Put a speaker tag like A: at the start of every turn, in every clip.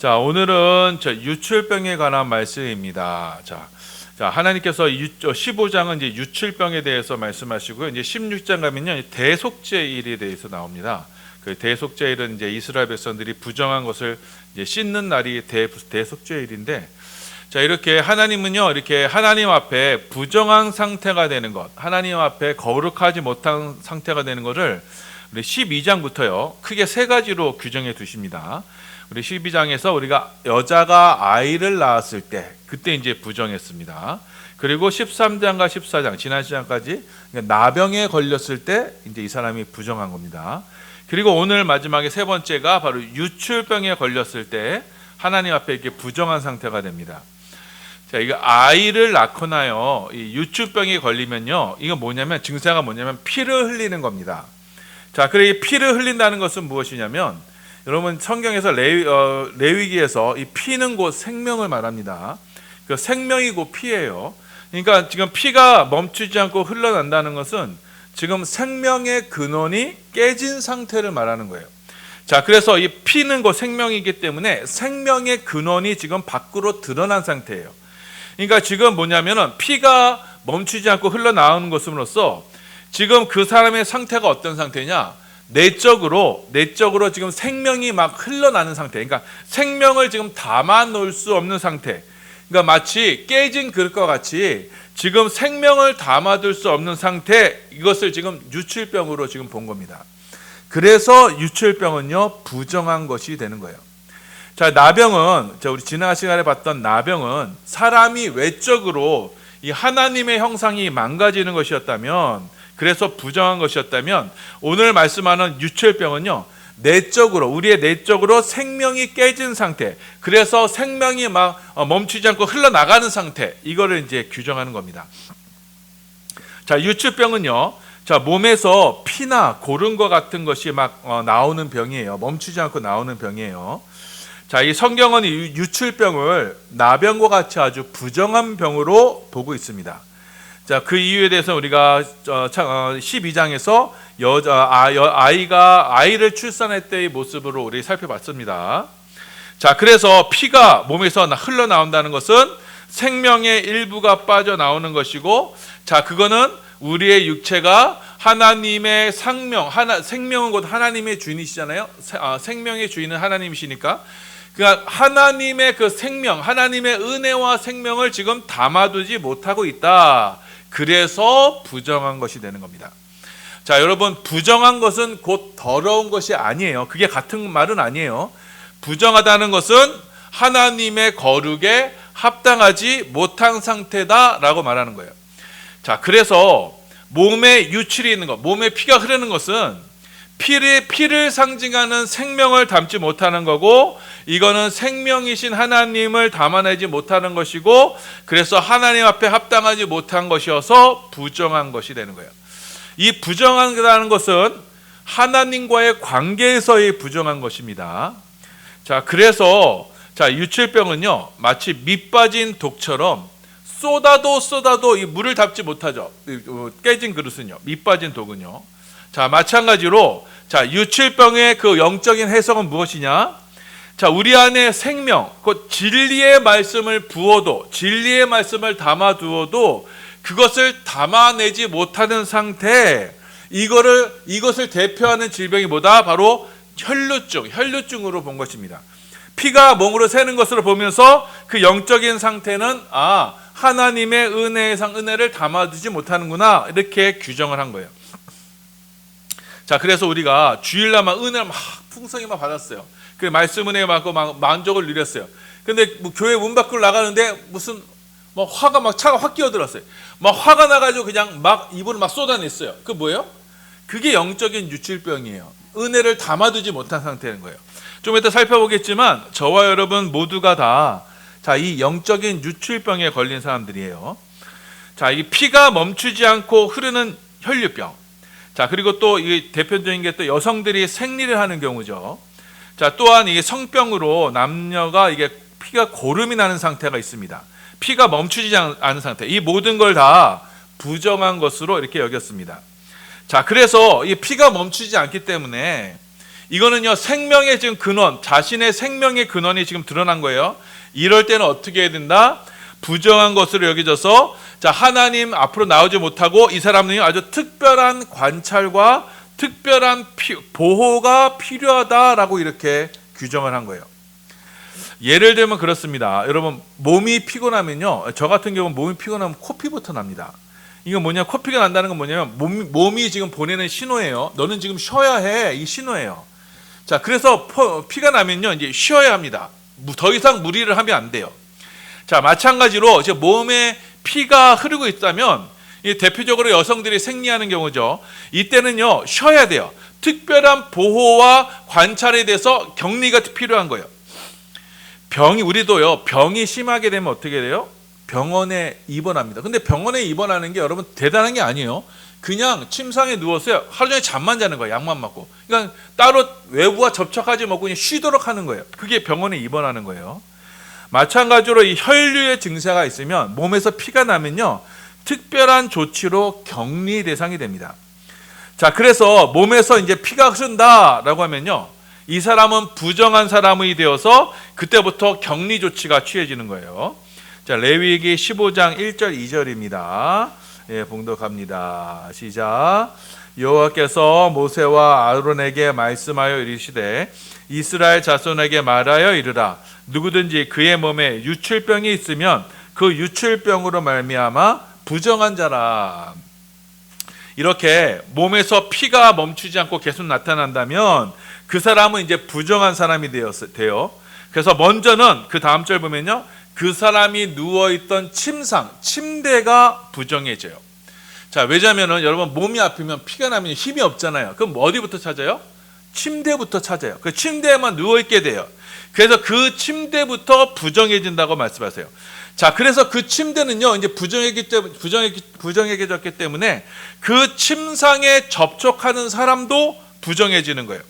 A: 자, 오늘은 유출병에 관한 말씀입니다. 자, 하나님께서 15장은 이제 유출병에 대해서 말씀하시고요. 이제 16장 가면요, 대속죄일에 대해서 나옵니다. 그 대속죄일은 이제 이스라엘 백성들이 부정한 것을 이제 씻는 날이 대속죄일인데, 자, 이렇게 하나님은요, 이렇게 하나님 앞에 부정한 상태가 되는 것, 하나님 앞에 거룩하지 못한 상태가 되는 것을 우리 12장부터요, 크게 세 가지로 규정해 두십니다. 우리 12장에서 우리가 여자가 아이를 낳았을 때 그때 이제 부정했습니다. 그리고 13장과 14장 지난 시장까지 나병에 걸렸을 때 이제 이 사람이 부정한 겁니다. 그리고 오늘 마지막에 세 번째가 바로 유출병에 걸렸을 때 하나님 앞에 이렇게 부정한 상태가 됩니다. 자, 이거 아이를 낳거나요, 이 유출병에 걸리면요, 이거 뭐냐면 증세가 뭐냐면 피를 흘리는 겁니다. 자, 그래 이 피를 흘린다는 것은 무엇이냐면, 여러분 성경에서 레위기에서 이 피는 곧 생명을 말합니다. 그 생명이 곧 피예요. 그러니까 지금 피가 멈추지 않고 흘러난다는 것은 지금 생명의 근원이 깨진 상태를 말하는 거예요. 자, 그래서 이 피는 곧 생명이기 때문에 생명의 근원이 지금 밖으로 드러난 상태예요. 그러니까 지금 뭐냐면은 피가 멈추지 않고 흘러나오는 것으로서 지금 그 사람의 상태가 어떤 상태냐? 내적으로 지금 생명이 막 흘러나는 상태. 그러니까 생명을 지금 담아 놓을 수 없는 상태. 그러니까 마치 깨진 그릇과 같이 지금 생명을 담아둘 수 없는 상태, 이것을 지금 유출병으로 지금 본 겁니다. 그래서 유출병은요, 부정한 것이 되는 거예요. 자, 나병은, 우리 지난 시간에 봤던 나병은 사람이 외적으로 이 하나님의 형상이 망가지는 것이었다면, 그래서 부정한 것이었다면, 오늘 말씀하는 유출병은요, 우리의 내적으로 생명이 깨진 상태, 그래서 생명이 막 멈추지 않고 흘러나가는 상태, 이거를 이제 규정하는 겁니다. 자, 유출병은요, 자, 몸에서 피나 고름과 같은 것이 막 나오는 병이에요. 멈추지 않고 나오는 병이에요. 자, 이 성경은 이 유출병을 나병과 같이 아주 부정한 병으로 보고 있습니다. 자, 그 이유에 대해서 우리가 12장에서 아이가 아이를 출산할 때의 모습으로 우리 살펴봤습니다. 자, 그래서 피가 몸에서 흘러나온다는 것은 생명의 일부가 빠져나오는 것이고, 자, 그거는 우리의 육체가 하나님의 생명은 곧 하나님의 주인이시잖아요. 생명의 주인은 하나님이시니까, 그러니까 하나님의 그 생명, 하나님의 은혜와 생명을 지금 담아두지 못하고 있다. 그래서 부정한 것이 되는 겁니다. 자, 여러분, 부정한 것은 곧 더러운 것이 아니에요. 그게 같은 말은 아니에요. 부정하다는 것은 하나님의 거룩에 합당하지 못한 상태다라고 말하는 거예요. 자, 그래서 몸에 유출이 있는 것, 몸에 피가 흐르는 것은 피를 상징하는 생명을 담지 못하는 거고, 이거는 생명이신 하나님을 담아내지 못하는 것이고, 그래서 하나님 앞에 합당하지 못한 것이어서 부정한 것이 되는 거예요. 이 부정하다는 것은 하나님과의 관계에서의 부정한 것입니다. 자, 그래서 유출병은요, 마치 밑 빠진 독처럼 쏟아도 이 물을 담지 못하죠. 깨진 그릇은요, 밑 빠진 독은요. 자, 마찬가지로 유출병의 그 영적인 해석은 무엇이냐? 자, 우리 안에 생명, 그 진리의 말씀을 부어도, 진리의 말씀을 담아두어도 그것을 담아내지 못하는 상태, 이것을 대표하는 질병이 뭐다? 바로 혈루증으로 본 것입니다. 피가 몸으로 새는 것으로 보면서 그 영적인 상태는 하나님의 은혜를 담아두지 못하는구나, 이렇게 규정을 한 거예요. 자, 그래서 우리가 주일날만 은혜를 막 풍성히 막 받았어요. 그 말씀 은혜 받고 막 만족을 누렸어요. 근데 뭐 교회 문 밖으로 나가는데 무슨 막 차가 확 끼어들었어요. 막 화가 나가지고 그냥 막 입으로 막 쏟아냈어요. 그 뭐예요? 그게 영적인 유출병이에요. 은혜를 담아두지 못한 상태인 거예요. 좀 이따 살펴보겠지만 저와 여러분 모두가 다 이 영적인 유출병에 걸린 사람들이에요. 자, 이 피가 멈추지 않고 흐르는 혈류병. 자, 그리고 또 이 대표적인 게 또 여성들이 생리를 하는 경우죠. 자, 또한 이 성병으로 남녀가 이게 피가 고름이 나는 상태가 있습니다. 피가 멈추지 않은 상태. 이 모든 걸 다 부정한 것으로 이렇게 여겼습니다. 자, 그래서 이 피가 멈추지 않기 때문에 이거는요, 생명의 지금 근원, 자신의 생명의 근원이 지금 드러난 거예요. 이럴 때는 어떻게 해야 된다? 부정한 것으로 여겨져서, 자, 하나님 앞으로 나오지 못하고 이 사람은 아주 특별한 관찰과 특별한 보호가 필요하다라고 이렇게 규정을 한 거예요. 예를 들면 그렇습니다. 여러분, 몸이 피곤하면요, 저 같은 경우는 몸이 피곤하면 코피부터 납니다. 이건 뭐냐, 코피가 난다는 건 뭐냐면 몸이 지금 보내는 신호예요. 너는 지금 쉬어야 해, 이 신호예요. 자, 그래서 피가 나면요, 이제 쉬어야 합니다. 더 이상 무리를 하면 안 돼요. 자, 마찬가지로 이제 몸에 피가 흐르고 있다면, 대표적으로 여성들이 생리하는 경우죠. 이때는요, 쉬어야 돼요. 특별한 보호와 관찰에 대해서 격리가 필요한 거예요. 우리도요, 병이 심하게 되면 어떻게 돼요? 병원에 입원합니다. 근데 병원에 입원하는 게 여러분 대단한 게 아니에요. 그냥 침상에 누워서 하루 종일 잠만 자는 거예요. 약만 먹고. 그러니까 따로 외부와 접촉하지 말고 그냥 쉬도록 하는 거예요. 그게 병원에 입원하는 거예요. 마찬가지로 이 혈류의 증세가 있으면, 몸에서 피가 나면요, 특별한 조치로 격리 대상이 됩니다. 자, 그래서 몸에서 이제 피가 흐른다라고 하면요, 이 사람은 부정한 사람이 되어서 그때부터 격리 조치가 취해지는 거예요. 자, 레위기 15장 1절 2절입니다. 예, 봉독합니다. 시작. 여호와께서 모세와 아론에게 말씀하여 이르시되 이스라엘 자손에게 말하여 이르라. 누구든지 그의 몸에 유출병이 있으면 그 유출병으로 말미암아 부정한 자라. 이렇게 몸에서 피가 멈추지 않고 계속 나타난다면 그 사람은 이제 부정한 사람이 돼요. 그래서 먼저는 그 다음 절 보면요, 그 사람이 누워있던 침대가 부정해져요. 자, 왜냐면은 여러분, 몸이 아프면 피가 나면 힘이 없잖아요. 그럼 어디부터 찾아요? 침대부터 찾아요. 그 침대에만 누워있게 돼요. 그래서 그 침대부터 부정해진다고 말씀하세요. 자, 그래서 그 침대는요, 이제 부정해졌기 때문에 그 침상에 접촉하는 사람도 부정해지는 거예요.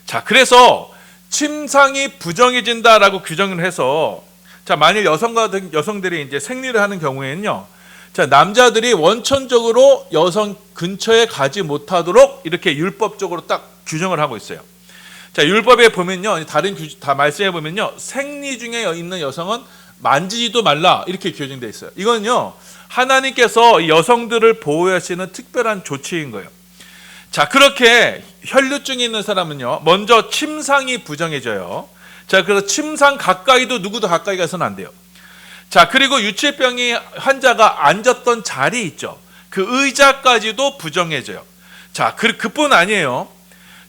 A: 자, 그래서 침상이 부정해진다라고 규정을 해서, 자, 만일 여성들이 이제 생리를 하는 경우에는요, 자, 남자들이 원천적으로 여성 근처에 가지 못하도록 이렇게 율법적으로 딱 규정을 하고 있어요. 자, 율법에 보면요, 다른 다 말씀해 보면요, 생리 중에 있는 여성은 만지지도 말라 이렇게 규정되어 있어요. 이건요, 하나님께서 여성들을 보호하시는 특별한 조치인 거예요. 자, 그렇게 혈류증이 있는 사람은요, 먼저 침상이 부정해져요. 자, 그래서 침상 가까이도 누구도 가까이 가서는 안 돼요. 자, 그리고 유치병이 환자가 앉았던 자리 있죠. 그 의자까지도 부정해져요. 자, 그뿐 아니에요.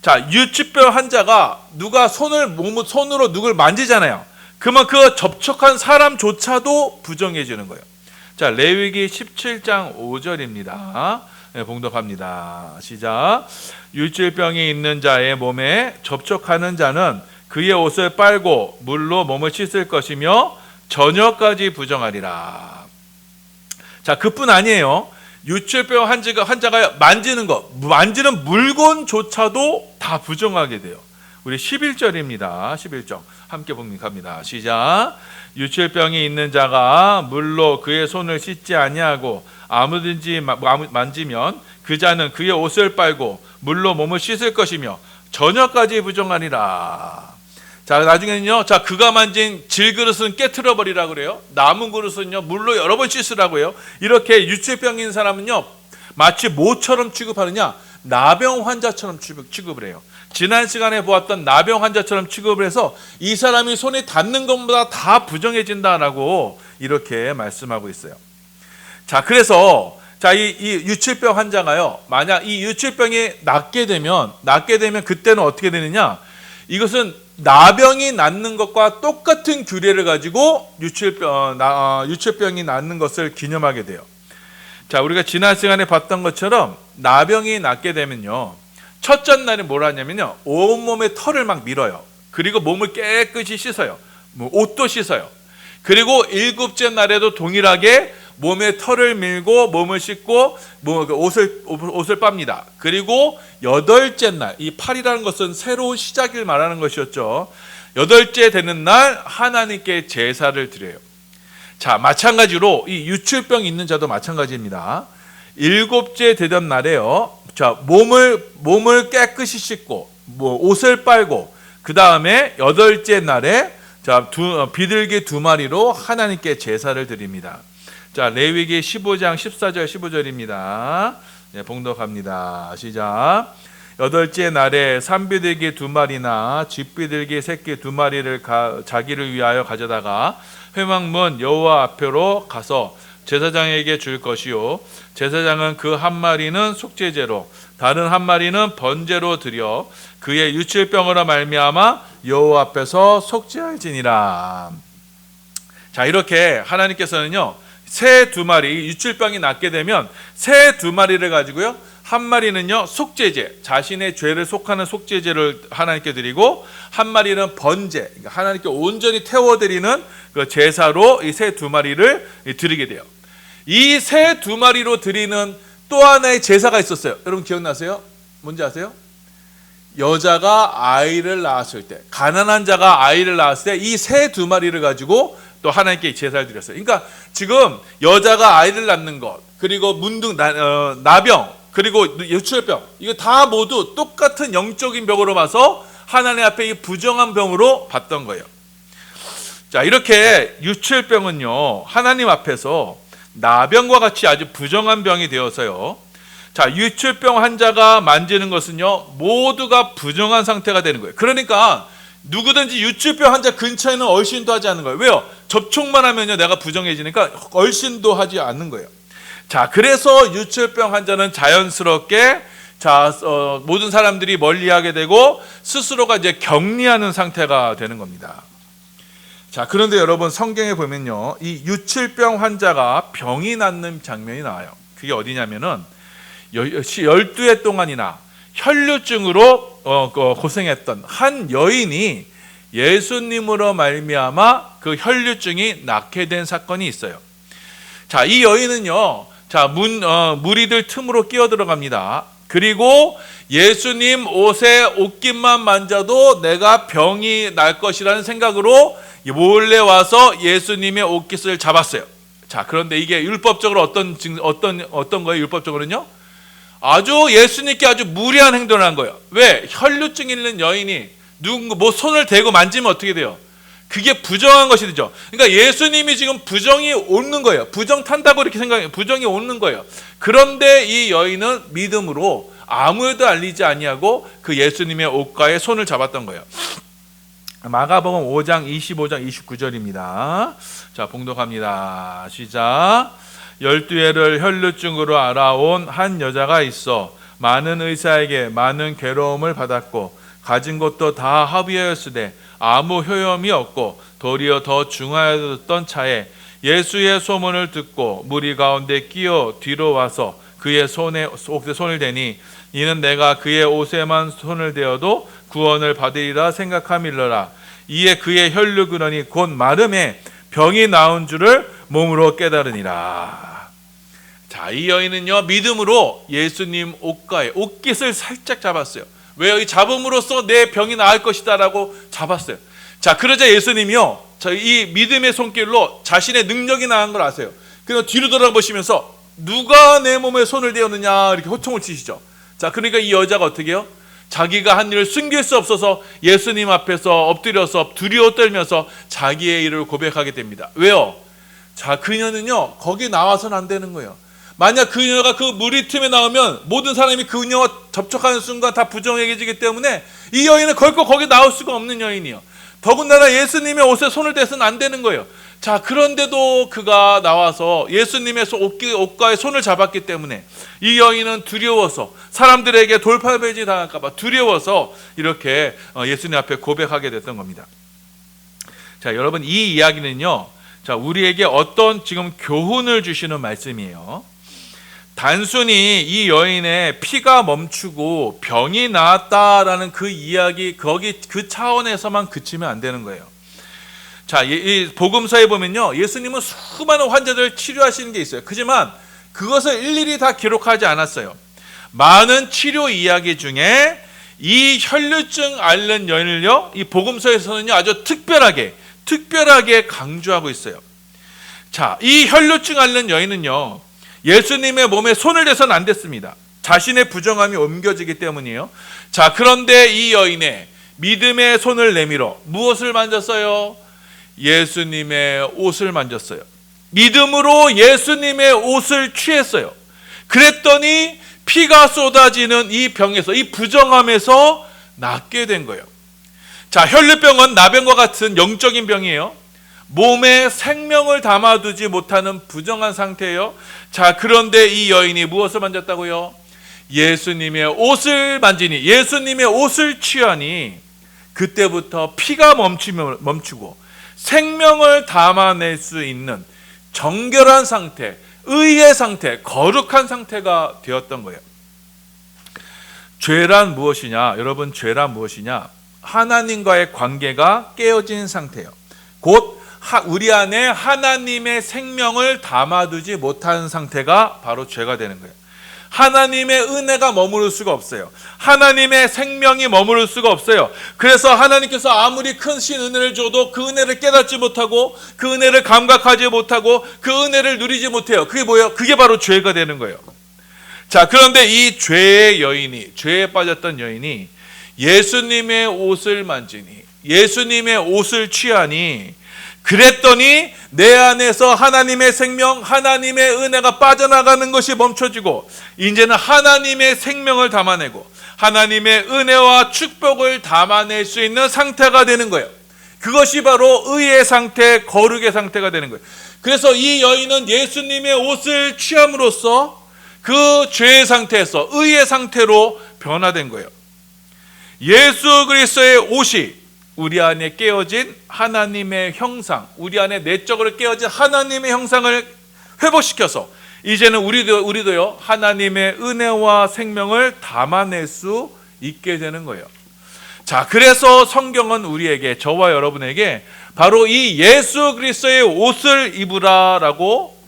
A: 자, 유치병 환자가 누가 손으로 누굴 만지잖아요. 그러면 그 접촉한 사람조차도 부정해지는 거예요. 자, 레위기 17장 5절입니다. 네, 봉독합니다. 시작. 율질병이 있는 자의 몸에 접촉하는 자는 그의 옷을 빨고 물로 몸을 씻을 것이며 저녁까지 부정하리라. 자, 그뿐 아니에요. 유출병 환자가 만지는 물건조차도 다 부정하게 돼요. 우리 11절입니다. 11절 함께 봉독합니다. 시작. 유출병이 있는 자가 물로 그의 손을 씻지 아니하고 아무든지 만지면 그 자는 그의 옷을 빨고 물로 몸을 씻을 것이며 저녁까지 부정하리라. 자, 나중에는요, 자, 그가 만진 질그릇은 깨트려 버리라 그래요. 남은 그릇은요, 물로 여러 번 씻으라고 해요. 이렇게 유출병인 사람은요, 마치 뭐처럼 취급하느냐? 나병 환자처럼 취급을 해요. 지난 시간에 보았던 나병 환자처럼 취급을 해서 이 사람이 손에 닿는 것보다 다 부정해진다라고 이렇게 말씀하고 있어요. 자, 그래서 자, 이 유출병 환자가요, 만약 이 유출병이 낫게 되면 그때는 어떻게 되느냐? 이것은 나병이 낫는 것과 똑같은 규례를 가지고 유출병이 낫는 것을 기념하게 돼요. 자, 우리가 지난 시간에 봤던 것처럼 나병이 낫게 되면요, 첫째 날에 뭘 하냐면요, 온몸에 털을 막 밀어요. 그리고 몸을 깨끗이 씻어요. 옷도 씻어요. 그리고 일곱째 날에도 동일하게 몸에 털을 밀고 몸을 씻고 옷을 빱니다. 그리고 여덟째 날, 이 8이라는 것은 새로운 시작을 말하는 것이었죠. 여덟째 되는 날 하나님께 제사를 드려요. 자, 마찬가지로 이 유출병 있는 자도 마찬가지입니다. 일곱째 되던 날에요, 자, 몸을 깨끗이 씻고 옷을 빨고 그 다음에 8째 날에 비둘기 2마리로 하나님께 제사를 드립니다. 자, 레위기 15장 14절 15절입니다. 네, 봉독합니다. 시작. 8째 날에 산비둘기 2마리나 쥐비둘기 새끼 2마리를 자기를 위하여 가져다가 회막문 여호와 앞으로 가서 제사장에게 줄 것이요, 제사장은 그 한 마리는 속죄제로 다른 한 마리는 번제로 드려 그의 유칠병으로 말미암아 여호와 앞에서 속죄할지니라. 자, 이렇게 하나님께서는요, 새 2마리, 유칠병이 낫게 되면 새 2마리를 가지고요, 한 마리는요 속죄제, 자신의 죄를 속하는 속죄제를 하나님께 드리고, 한 마리는 번제, 그러니까 하나님께 온전히 태워드리는 그 제사로 이 새 2마리를 드리게 돼요. 이 새 2마리로 드리는 또 하나의 제사가 있었어요. 여러분 기억나세요? 뭔지 아세요? 여자가 아이를 낳았을 때, 가난한 자가 아이를 낳았을 때 이 새 2마리를 가지고 또 하나님께 제사를 드렸어요. 그러니까 지금 여자가 아이를 낳는 것, 그리고 문둥, 나병, 그리고 유출병, 이거 다 모두 똑같은 영적인 병으로 봐서 하나님 앞에 이 부정한 병으로 봤던 거예요. 자, 이렇게 유출병은요, 하나님 앞에서 나병과 같이 아주 부정한 병이 되어서요, 자, 유출병 환자가 만지는 것은요, 모두가 부정한 상태가 되는 거예요. 그러니까 누구든지 유출병 환자 근처에는 얼씬도 하지 않는 거예요. 왜요? 접촉만 하면요, 내가 부정해지니까 얼씬도 하지 않는 거예요. 자, 그래서 유출병 환자는 자연스럽게 모든 사람들이 멀리하게 되고 스스로가 이제 격리하는 상태가 되는 겁니다. 자, 그런데 여러분 성경에 보면요, 이 유출병 환자가 병이 낫는 장면이 나와요. 그게 어디냐면은 12해 동안이나 혈류증으로 고생했던 한 여인이 예수님으로 말미암아 그 혈류증이 낫게 된 사건이 있어요. 자, 이 여인은요, 무리들 틈으로 끼어 들어갑니다. 그리고 예수님 옷에 옷깃만 만져도 내가 병이 날 것이라는 생각으로 몰래 와서 예수님의 옷깃을 잡았어요. 자, 그런데 이게 율법적으로 어떤 거예요? 율법적으로는요, 아주 예수님께 아주 무리한 행동을 한 거예요. 왜? 혈류증 있는 여인이 손을 대고 만지면 어떻게 돼요? 그게 부정한 것이 되죠. 그러니까 예수님이 지금 부정이 오는 거예요. 부정 탄다고 이렇게 생각해요. 부정이 오는 거예요. 그런데 이 여인은 믿음으로 아무에도 알리지 아니하고 그 예수님의 옷가에 손을 잡았던 거예요. 마가복음 5장 25장 29절입니다. 자, 봉독합니다. 시작. 12해를 혈류증으로 알아온 한 여자가 있어 많은 의사에게 많은 괴로움을 받았고 가진 것도 다 합의하였으되 아무 효험이 없고 도리어 더 중하였던 차에 예수의 소문을 듣고 무리 가운데 끼어 뒤로 와서 그의 옷에 손을 대니 이는 내가 그의 옷에만 손을 대어도 구원을 받으리라 생각함일러라. 이에 그의 혈류 근원이 곧 마름에 병이 나은 줄을 몸으로 깨달으니라. 자, 이 여인은요, 믿음으로 예수님 옷깃을 살짝 잡았어요. 왜요? 이 잡음으로써 내 병이 나을 것이다 라고 잡았어요. 자, 그러자 예수님이요, 이 믿음의 손길로 자신의 능력이 나은 걸 아세요. 그래서 뒤로 돌아보시면서 누가 내 몸에 손을 대었느냐 이렇게 호통을 치시죠. 자, 그러니까 이 여자가 어떻게 해요? 자기가 한 일을 숨길 수 없어서 예수님 앞에서 엎드려서 두려워 떨면서 자기의 일을 고백하게 됩니다. 왜요? 자, 그녀는요, 거기 나와서는 안 되는 거예요. 만약 그녀가 그 무리 틈에 나오면 모든 사람이 그녀와 접촉하는 순간 다 부정해지기 때문에 이 여인은 결코 거기 나올 수가 없는 여인이에요. 더군다나 예수님의 옷에 손을 대서는 안 되는 거예요. 자, 그런데도 그가 나와서 예수님의 옷가에 손을 잡았기 때문에 이 여인은 두려워서 사람들에게 돌팔매질 당할까 봐 두려워서 이렇게 예수님 앞에 고백하게 됐던 겁니다. 자, 여러분, 이 이야기는요, 자, 우리에게 어떤 지금 교훈을 주시는 말씀이에요. 단순히 이 여인의 피가 멈추고 병이 나았다라는 그 이야기, 그 차원에서만 그치면 안 되는 거예요. 자, 이 복음서에 보면요, 예수님은 수많은 환자들을 치료하시는 게 있어요. 하지만 그것을 일일이 다 기록하지 않았어요. 많은 치료 이야기 중에 이 혈류증 앓는 여인을요, 이 복음서에서는요, 아주 특별하게 강조하고 있어요. 자, 이 혈류증 앓는 여인은요, 예수님의 몸에 손을 대서는 안 됐습니다. 자신의 부정함이 옮겨지기 때문이에요. 자, 그런데 이 여인의 믿음의 손을 내밀어 무엇을 만졌어요? 예수님의 옷을 만졌어요. 믿음으로 예수님의 옷을 취했어요. 그랬더니 피가 쏟아지는 이 병에서, 이 부정함에서 낫게 된 거예요. 자, 혈루병은 나병과 같은 영적인 병이에요. 몸에 생명을 담아두지 못하는 부정한 상태예요. 자, 그런데 이 여인이 무엇을 만졌다고요? 예수님의 옷을 만지니, 예수님의 옷을 취하니 그때부터 피가 멈추고 생명을 담아낼 수 있는 정결한 상태, 의의 상태, 거룩한 상태가 되었던 거예요. 죄란 무엇이냐? 여러분, 죄란 무엇이냐? 하나님과의 관계가 깨어진 상태예요. 곧 우리 안에 하나님의 생명을 담아두지 못하는 상태가 바로 죄가 되는 거예요. 하나님의 은혜가 머무를 수가 없어요. 하나님의 생명이 머무를 수가 없어요. 그래서 하나님께서 아무리 큰 신은혜를 줘도 그 은혜를 깨닫지 못하고 그 은혜를 감각하지 못하고 그 은혜를 누리지 못해요. 그게 뭐예요? 그게 바로 죄가 되는 거예요. 자, 그런데 이 죄의 여인이, 죄에 빠졌던 여인이 예수님의 옷을 만지니, 예수님의 옷을 취하니, 그랬더니 내 안에서 하나님의 생명, 하나님의 은혜가 빠져나가는 것이 멈춰지고 이제는 하나님의 생명을 담아내고 하나님의 은혜와 축복을 담아낼 수 있는 상태가 되는 거예요. 그것이 바로 의의 상태, 거룩의 상태가 되는 거예요. 그래서 이 여인은 예수님의 옷을 취함으로써 그 죄의 상태에서 의의 상태로 변화된 거예요. 예수 그리스도의 옷이 우리 안에 깨어진 하나님의 형상, 우리 안에 내적으로 깨어진 하나님의 형상을 회복시켜서 이제는 우리도요 하나님의 은혜와 생명을 담아낼 수 있게 되는 거예요. 자, 그래서 성경은 우리에게, 저와 여러분에게 바로 이 예수 그리스도의 옷을 입으라라고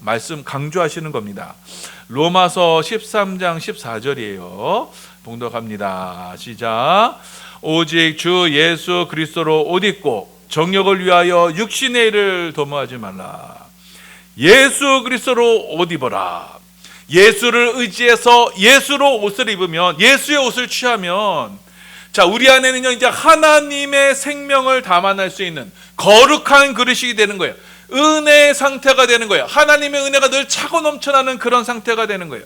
A: 강조하시는 겁니다. 로마서 13장 14절이에요. 봉독합니다. 시작. 오직 주 예수 그리스도로 옷 입고 정욕을 위하여 육신의 일을 도모하지 말라. 예수 그리스도로 옷 입어라. 예수를 의지해서 예수로 옷을 입으면, 예수의 옷을 취하면, 자, 우리 안에는요 이제 하나님의 생명을 담아낼 수 있는 거룩한 그릇이 되는 거예요. 은혜의 상태가 되는 거예요. 하나님의 은혜가 늘 차고 넘쳐나는 그런 상태가 되는 거예요.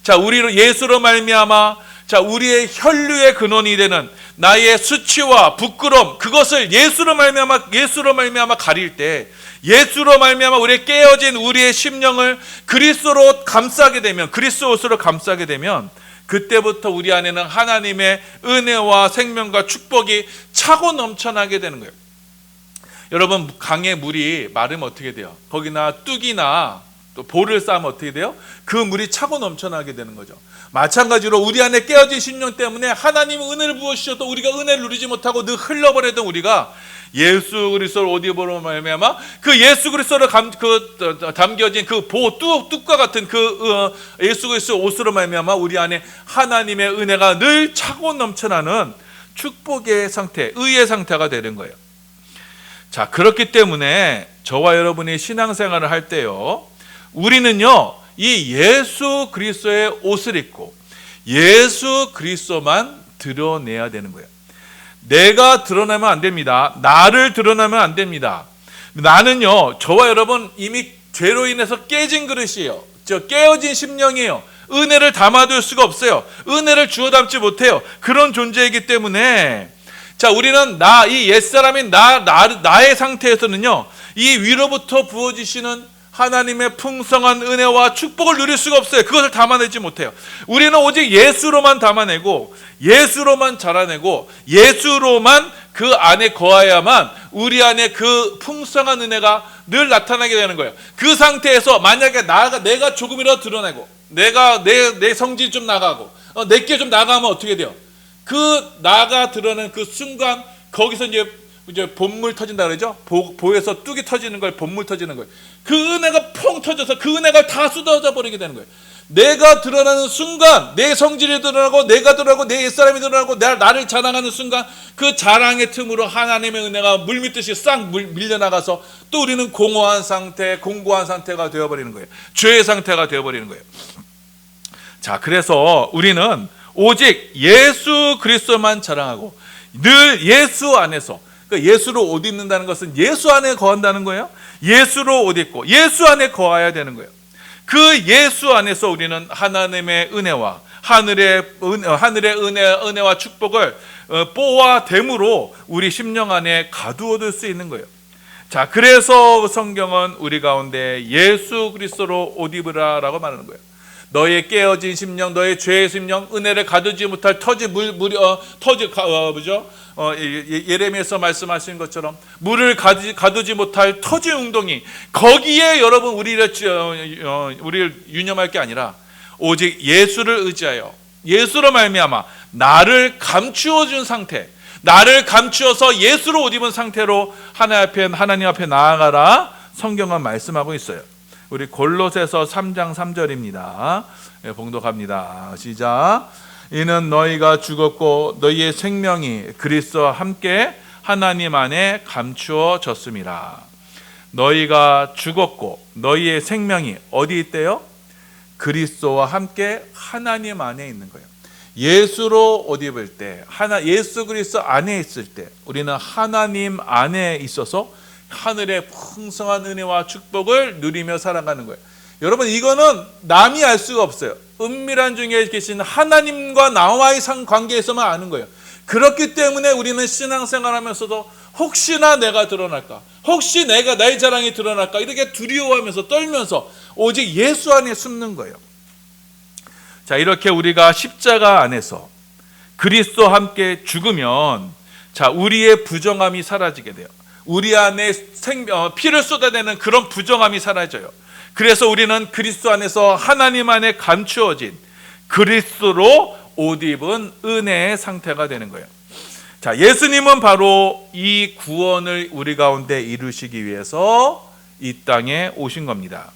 A: 자, 우리로 예수로 말미암아, 자, 우리의 혈류의 근원이 되는 나의 수치와 부끄러움, 그것을 예수로 말미암아 가릴 때, 예수로 말미암아 우리의 깨어진 우리의 심령을 그리스도로 감싸게 되면, 그리스도 옷으로 감싸게 되면, 그때부터 우리 안에는 하나님의 은혜와 생명과 축복이 차고 넘쳐나게 되는 거예요. 여러분, 강의 물이 마르면 어떻게 돼요? 거기나 뚝이나 또 볼을 쌓으면 어떻게 돼요? 그 물이 차고 넘쳐나게 되는 거죠. 마찬가지로 우리 안에 깨어진 심령 때문에 하나님의 은혜를 부어주셔도 우리가 은혜를 누리지 못하고 늘 흘러버리던 우리가 예수 그리스도를 옷 입으로 말미암아 그 예수 그리스도를 담겨진 그 뚝과 같은 예수 그리스도 옷으로 말미암아 우리 안에 하나님의 은혜가 늘 차고 넘쳐나는 축복의 상태, 의의 상태가 되는 거예요. 자, 그렇기 때문에 저와 여러분이 신앙생활을 할 때요, 우리는요 이 예수 그리스도의 옷을 입고 예수 그리스도만 드러내야 되는 거예요. 내가 드러나면 안 됩니다. 나를 드러나면 안 됩니다. 나는요, 저와 여러분 이미 죄로 인해서 깨진 그릇이에요. 깨어진 심령이에요. 은혜를 담아둘 수가 없어요. 은혜를 주워 담지 못해요. 그런 존재이기 때문에, 자, 우리는 이 옛사람인 나의 상태에서는요, 이 위로부터 부어지시는 하나님의 풍성한 은혜와 축복을 누릴 수가 없어요. 그것을 담아내지 못해요. 우리는 오직 예수로만 담아내고, 예수로만 자라내고, 예수로만 그 안에 거해야만 우리 안에 그 풍성한 은혜가 늘 나타나게 되는 거예요. 그 상태에서 만약에 내가 조금이라도 드러내고, 내가 내 성질이 좀 나가고, 내게 좀 나가면 어떻게 돼요? 그 나가 드러낸 그 순간, 거기서 이제 본물 터진다 그러죠? 보에서 뚝이 터지는 걸 본물 터지는 거예요. 그 은혜가 퐁 터져서 그 은혜가 다 쏟아져 버리게 되는 거예요. 내가 드러나는 순간, 내 성질이 드러나고, 내가 드러나고, 내 옛사람이 드러나고, 나를 자랑하는 순간, 그 자랑의 틈으로 하나님의 은혜가 물밀듯이 싹 밀려나가서 또 우리는 공고한 상태가 되어버리는 거예요. 죄의 상태가 되어버리는 거예요. 자, 그래서 우리는 오직 예수 그리스도만 자랑하고 늘 예수 안에서, 그러니까 예수로 옷 입는다는 것은 예수 안에 거한다는 거예요. 예수로 옷 입고 예수 안에 거해야 되는 거예요. 그 예수 안에서 우리는 하나님의 은혜와 하늘의 은혜와 축복을 뽀아됨으로 우리 심령 안에 가두어둘 수 있는 거예요. 자, 그래서 성경은 우리 가운데 예수 그리스도로 옷 입으라라고 말하는 거예요. 너의 깨어진 심령, 너의 죄의 심령, 은혜를 가두지 못할 예레미야에서 말씀하신 것처럼 물을 가두지 못할 터지 웅덩이, 거기에 여러분 우리를 유념할 게 아니라 오직 예수를 의지하여 예수로 말미암아 나를 감추어 준 상태, 나를 감추어서 예수로 옷 입은 상태로 하나님 앞에 나아가라 성경은 말씀하고 있어요. 우리 골로새서 3장 3절입니다. 봉독합니다. 시작. 이는 너희가 죽었고 너희의 생명이 그리스도와 함께 하나님 안에 감추어졌음이라. 너희가 죽었고 너희의 생명이 어디 있대요? 그리스도와 함께 하나님 안에 있는 거예요. 예수로 옷 입을 때, 예수 그리스도 안에 있을 때 우리는 하나님 안에 있어서 하늘의 풍성한 은혜와 축복을 누리며 살아가는 거예요. 여러분, 이거는 남이 알 수가 없어요. 은밀한 중에 계신 하나님과 나와의 관계에서만 아는 거예요. 그렇기 때문에 우리는 신앙생활하면서도 혹시나 내가 드러날까, 혹시 나의 자랑이 드러날까 이렇게 두려워하면서 떨면서 오직 예수 안에 숨는 거예요. 자, 이렇게 우리가 십자가 안에서 그리스도와 함께 죽으면 자, 우리의 부정함이 사라지게 돼요. 우리 안에 피를 쏟아내는 그런 부정함이 사라져요. 그래서 우리는 그리스도 안에서 하나님 안에 감추어진 그리스도로 옷 입은 은혜의 상태가 되는 거예요. 자, 예수님은 바로 이 구원을 우리 가운데 이루시기 위해서 이 땅에 오신 겁니다.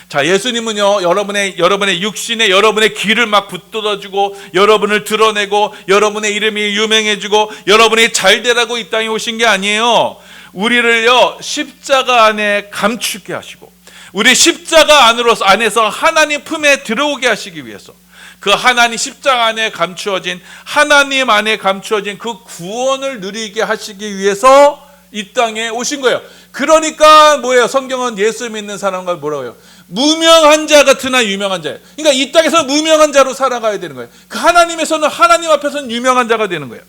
A: 자, 예수님은요, 여러분의 육신에 여러분의 길을 막 붙들어주고 여러분을 드러내고 여러분의 이름이 유명해지고 여러분이 잘되라고 이 땅에 오신 게 아니에요. 우리를요, 십자가 안에 감추게 하시고 우리 십자가 안에서 하나님 품에 들어오게 하시기 위해서, 그 하나님 십자가 안에 감추어진 하나님 안에 감추어진 그 구원을 누리게 하시기 위해서 이 땅에 오신 거예요. 그러니까 뭐예요? 성경은 예수 믿는 사람과 뭐라고 해요? 무명한 자 같으나 유명한 자예요. 그러니까 이 땅에서 무명한 자로 살아가야 되는 거예요. 그 하나님에서는, 하나님 앞에서는 유명한 자가 되는 거예요.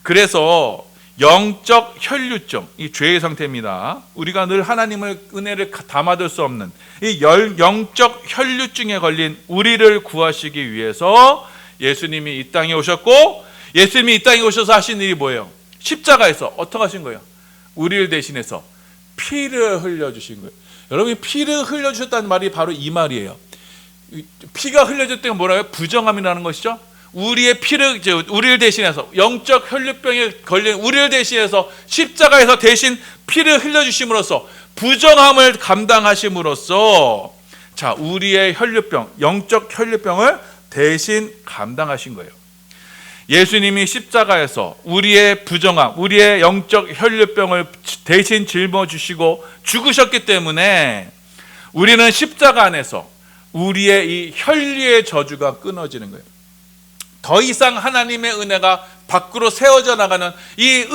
A: 그래서 영적 혈류증, 이 죄의 상태입니다. 우리가 늘 하나님의 은혜를 담아둘 수 없는 이 영적 혈류증에 걸린 우리를 구하시기 위해서 예수님이 이 땅에 오셨고, 예수님이 이 땅에 오셔서 하신 일이 뭐예요? 십자가에서 어떻게 하신 거예요? 우리를 대신해서 피를 흘려주신 거예요. 여러분이 피를 흘려주셨다는 말이 바로 이 말이에요. 피가 흘려졌다는 건 뭐라고요? 부정함이라는 것이죠. 우리를 대신해서, 영적 혈류병에 걸린 우리를 대신해서 십자가에서 대신 피를 흘려주심으로써 부정함을 감당하심으로써 자, 우리의 혈류병, 영적 혈류병을 대신 감당하신 거예요. 예수님이 십자가에서 우리의 부정함, 우리의 영적 혈류병을 대신 짊어주시고 죽으셨기 때문에 우리는 십자가 안에서 우리의 이 혈류의 저주가 끊어지는 거예요. 더 이상 하나님의 은혜가 밖으로 세워져 나가는 이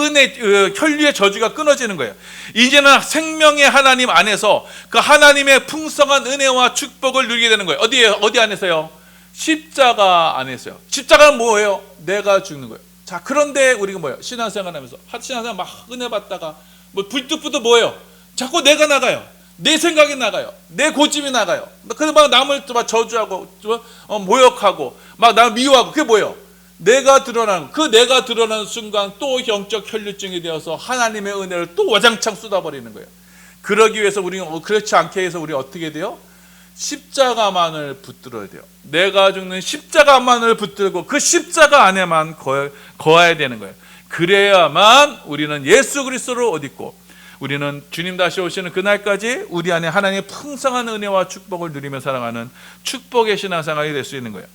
A: 혈류의 저주가 끊어지는 거예요. 이제는 생명의 하나님 안에서 그 하나님의 풍성한 은혜와 축복을 누리게 되는 거예요. 어디 안에서요? 십자가 안에서요. 십자가는 뭐예요? 내가 죽는 거예요. 자, 그런데 우리가 뭐예요? 신앙생활 하면서 신앙생활 막 은혜 받다가 불뚝부터 뭐예요? 자꾸 내가 나가요. 내 생각이 나가요. 내 고집이 나가요. 그래서 막 남을 막 저주하고 모욕하고 막 남 미워하고, 그게 뭐예요? 내가 드러나는, 그 내가 드러나는 순간 또 영적 혈류증이 되어서 하나님의 은혜를 또 와장창 쏟아버리는 거예요. 그러기 위해서 우리는, 그렇지 않게 해서 우리 어떻게 돼요? 십자가만을 붙들어야 돼요. 내가 죽는 십자가만을 붙들고 그 십자가 안에만 거해야 되는 거예요. 그래야만 우리는 예수 그리스도를 옷 입고 우리는 주님 다시 오시는 그날까지 우리 안에 하나님의 풍성한 은혜와 축복을 누리며 살아가는 축복의 신앙생활이 될 수 있는 거예요.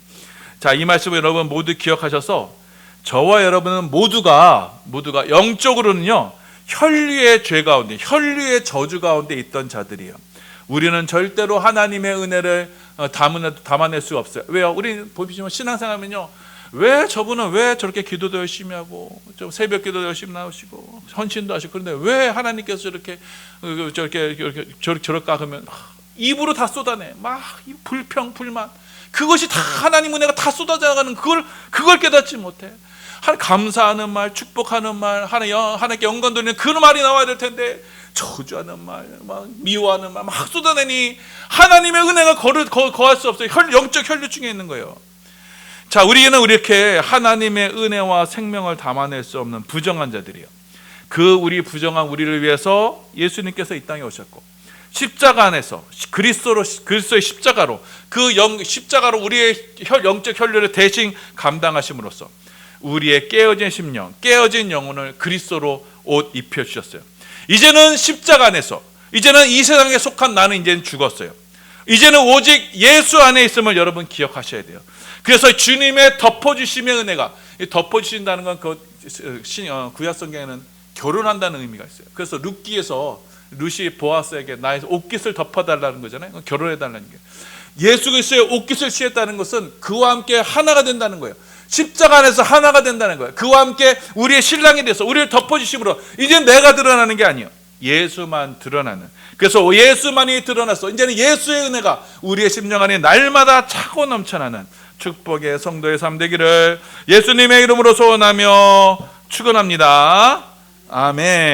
A: 자, 이 말씀을 여러분 모두 기억하셔서 저와 여러분은 모두가 영적으로는요, 혈류의 죄 가운데, 혈류의 저주 가운데 있던 자들이에요. 우리는 절대로 하나님의 은혜를 담아낼 수가 없어요. 왜요? 우리 보시면 신앙생활하면요, 왜 저분은 왜 저렇게 기도도 열심히 하고 좀 새벽 기도도 열심히 나오시고 헌신도 하시고, 그런데 왜 하나님께서 저럴까 하면 입으로 다 쏟아내. 막 불평 불만, 그것이 다 하나님 은혜가 다 쏟아져 나가는, 그걸 깨닫지 못해. 감사하는 말, 축복하는 말, 하나님께 영광 돌리는 그런 말이 나와야 될 텐데 저주하는 말, 막 미워하는 말 막 쏟아내니 하나님의 은혜가 거할 수 없어요. 영적 혈류증에 있는 거예요. 자, 우리는 이렇게 하나님의 은혜와 생명을 담아낼 수 없는 부정한 자들이에요. 우리 부정한 우리를 위해서 예수님께서 이 땅에 오셨고, 십자가 안에서 그리스도의 십자가로, 십자가로 우리의 영적 혈류를 대신 감당하심으로써 우리의 깨어진 심령, 깨어진 영혼을 그리스도로 옷 입혀주셨어요. 이제는 십자가 안에서, 이제는 이 세상에 속한 나는 이제는 죽었어요. 이제는 오직 예수 안에 있음을 여러분 기억하셔야 돼요. 그래서 주님의 덮어주심의 은혜가, 덮어주신다는 건 구약 성경에는 결혼한다는 의미가 있어요. 그래서 룻이 보아스에게 나의 옷깃을 덮어달라는 거잖아요. 결혼해달라는 게, 예수 그리스도의 옷깃을 취했다는 것은 그와 함께 하나가 된다는 거예요. 십자가 안에서 하나가 된다는 거예요. 그와 함께 우리의 신랑이 돼서 우리를 덮어주심으로 이제 내가 드러나는 게 아니에요. 예수만 드러나는. 그래서 예수만이 드러나서 이제는 예수의 은혜가 우리의 심령 안에 날마다 차고 넘쳐나는 축복의 성도의 삶 되기를 예수님의 이름으로 소원하며 축원합니다. 아멘.